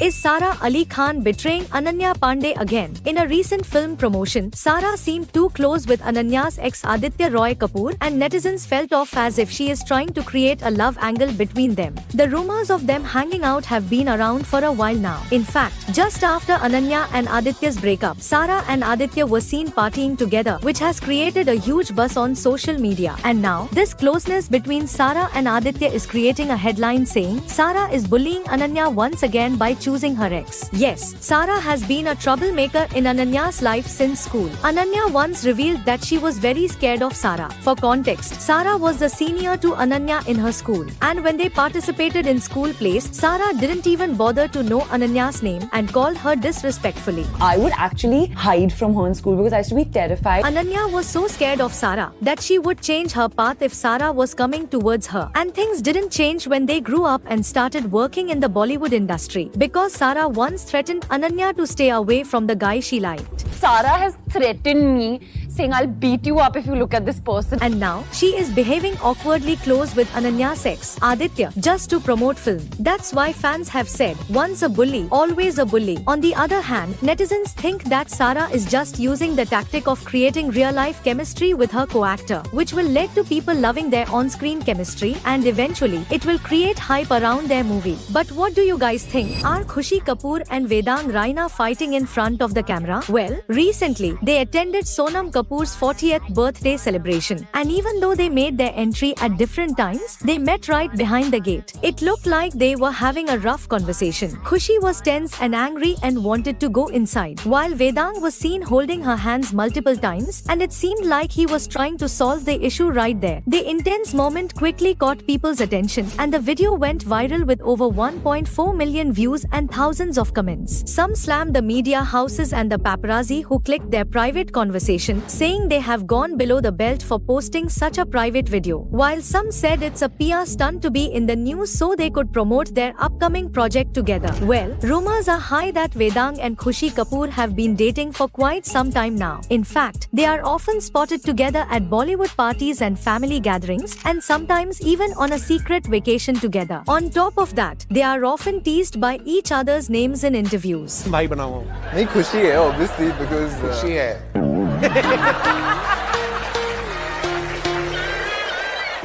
Is Sara Ali Khan betraying Ananya Pandey again? In a recent film promotion, Sara seemed too close with Ananya's ex Aditya Roy Kapoor, and netizens felt off as if she is trying to create a love angle between them. The rumors of them hanging out have been around for a while now. In fact, just after Ananya and Aditya's breakup, Sara and Aditya were seen partying together, which has created a huge buzz on social media. And now, this closeness between Sara and Aditya is creating a headline saying, Sara is bullying Ananya once again by choosing her ex. Yes, Sara has been a troublemaker in Ananya's life since school. Ananya once revealed that she was very scared of Sara. For context, Sara was the senior to Ananya in her school, and when they participated in school plays, Sara didn't even bother to know Ananya's name and called her disrespectfully. I would actually hide from her in school because I used to be terrified. Ananya was so scared of Sara that she would change her path if Sara was coming towards her. And things didn't change when they grew up and started working in the Bollywood industry, because Sara once threatened Ananya to stay away from the guy she liked. Sara has threatened me, saying I'll beat you up if you look at this person. And now, she is behaving awkwardly close with Ananya's ex, Aditya, just to promote film. That's why fans have said, once a bully, always a bully. On the other hand, netizens think that Sara is just using the tactic of creating real-life chemistry with her co-actor, which will lead to people loving their on-screen chemistry, and eventually, it will create hype around their movie. But what do you guys think? Are Khushi Kapoor and Vedang Raina fighting in front of the camera? Well, recently, they attended Sonam Kapoor's 40th birthday celebration, and even though they made their entry at different times, they met right behind the gate. It looked like they were having a rough conversation. Khushi was tense and angry and wanted to go inside, while Vedang was seen holding her hands multiple times, and it seemed like he was trying to solve the issue right there. The intense moment quickly caught people's attention, and the video went viral with over 1.4 million views and thousands of comments. Some slammed the media houses and the paparazzi who clicked their private conversation, saying they have gone below the belt for posting such a private video, while some said it's a PR stunt to be in the news so they could promote their upcoming project together. Well, rumors are high that Vedang and Khushi Kapoor have been dating for quite some time now. In fact, they are often spotted together at Bollywood parties and family gatherings, and sometimes even on a secret vacation together. On top of that, they are often teased by each other's names in interviews. भाई बना हुआ हूँ। नहीं खुशी है obviously because खुशी है।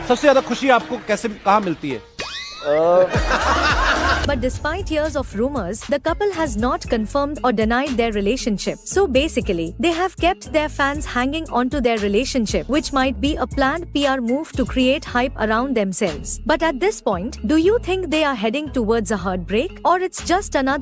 सबसे ज्यादा खुशी आपको कैसे कहाँ मिलती है? But despite years of rumors, the couple has not confirmed or denied their relationship. So basically, they have kept their fans hanging onto their relationship, which might be a planned PR move to create hype around themselves. But at this point, do you think they are heading towards a heartbreak, or it's just another